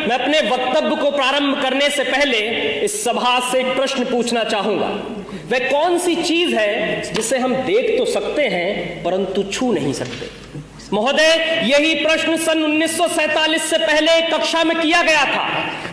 मैं अपने वक्तव्य को प्रारंभ करने से पहले इस सभा से एक प्रश्न पूछना चाहूंगा। वह कौन सी चीज है जिसे हम देख तो सकते हैं परंतु छू नहीं सकते? महोदय, यही प्रश्न सन 1947 से पहले कक्षा में किया गया था।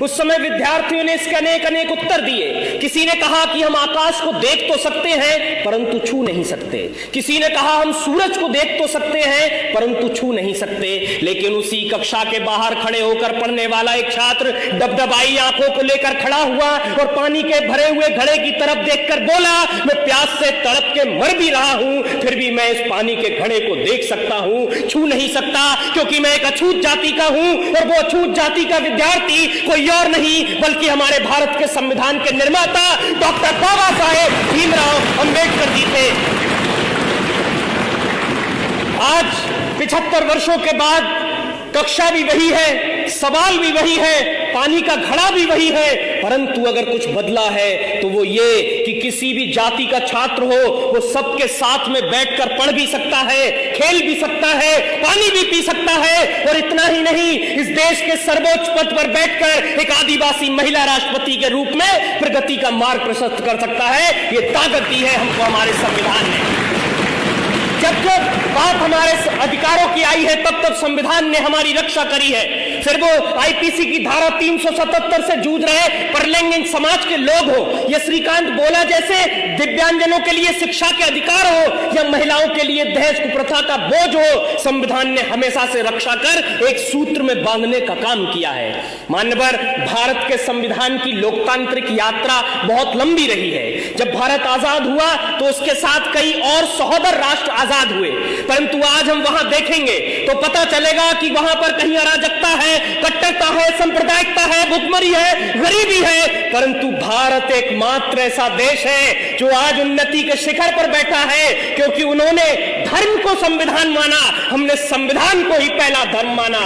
उस समय विद्यार्थियों ने इसके अनेक अनेक उत्तर दिए। किसी ने कहा कि हम आकाश को देख तो सकते हैं परंतु छू नहीं सकते। किसी ने कहा हम सूरज को देख तो सकते हैं परंतु छू नहीं सकते। लेकिन उसी कक्षा के बाहर खड़े होकर पढ़ने वाला एक छात्र डबडबाई आंखों को लेकर खड़ा हुआ और पानी के भरे हुए घड़े की तरफ देखकर बोला, मैं प्यास से तड़प के मर भी रहा हूं, फिर भी मैं इस पानी के घड़े को देख सकता हूं, छू नहीं सकता, क्योंकि मैं एक अछूत जाति का हूं और वो अछूत जाति का विद्यार्थी कोई और नहीं बल्कि हमारे भारत के संविधान के निर्माता डॉक्टर बाबा साहेब भीमराव अंबेडकर जी थे। आज 75 वर्षों के बाद कक्षा भी वही है, सवाल भी वही है, पानी का घड़ा भी वही है, परंतु अगर कुछ बदला है तो वो ये कि किसी भी जाति का छात्र हो वो सबके साथ में बैठकर पढ़ भी सकता है, खेल भी सकता है, पानी भी पी सकता है, और इतना ही नहीं, इस देश के सर्वोच्च पद पर बैठकर एक आदिवासी महिला राष्ट्रपति के रूप में प्रगति का मार्ग प्रशस्त कर सकता है। ये ताकत दी है हमको हमारे संविधान ने। जब जब बात हमारे अधिकारों की आई है तब तब संविधान ने हमारी रक्षा करी है। फिर वो आईपीसी की धारा 377 से जूझ रहे परलैंगिक समाज के लोग हो या श्रीकांत बोला जैसे दिव्यांगजनों के लिए शिक्षा के अधिकार हो या महिलाओं के लिए दहेज कुप्रथा का बोझ हो, संविधान ने हमेशा से रक्षा कर एक सूत्र में बांधने का काम किया है। मान्यवर, भारत के संविधान की लोकतांत्रिक यात्रा बहुत लंबी रही है। जब भारत आजाद हुआ तो उसके साथ कई और सहोदर राष्ट्र आजाद हुए, परंतु आज हम वहां देखेंगे तो पता चलेगा कि वहां पर कहीं अराजकता है, कट्टरता है, सांप्रदायिकता है, भुखमरी है, गरीबी है, परंतु भारत एकमात्र ऐसा देश है जो आज उन्नति के शिखर पर बैठा है, क्योंकि उन्होंने धर्म को संविधान माना, हमने संविधान को ही पहला धर्म माना।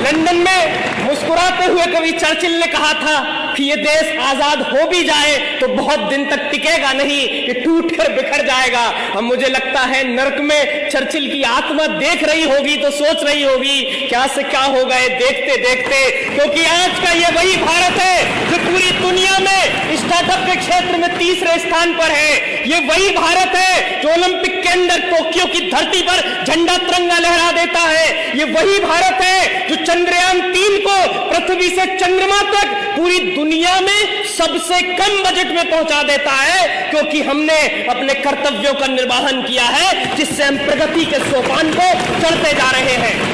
लंदन में मुस्कुराते हुए कवि चर्चिल ने कहा था कि ये देश आजाद हो भी जाए तो बहुत दिन तक टिकेगा नहीं, ये टूट कर बिखर जाएगा। अब मुझे लगता है नर्क में चर्चिल की आत्मा देख रही होगी तो सोच रही होगी क्या से क्या हो गए देखते देखते, क्योंकि आज का ये वही भारत है जो पूरी दुनिया में स्टार्टअप के क्षेत्र में तीसरे स्थान पर है। ये वही भारत है जो ओलंपिक के अंदर टोक्यो की धरती पर झंडा तिरंगा लहरा देता है। ये वही भारत है जो चंद्रयान 3 को पृथ्वी से चंद्रमा तक पूरी दुनिया में सबसे कम बजट में पहुंचा देता है, क्योंकि हमने अपने कर्तव्यों का निर्वहन किया है जिससे हम प्रगति के सोपान को चढ़ते जा रहे हैं।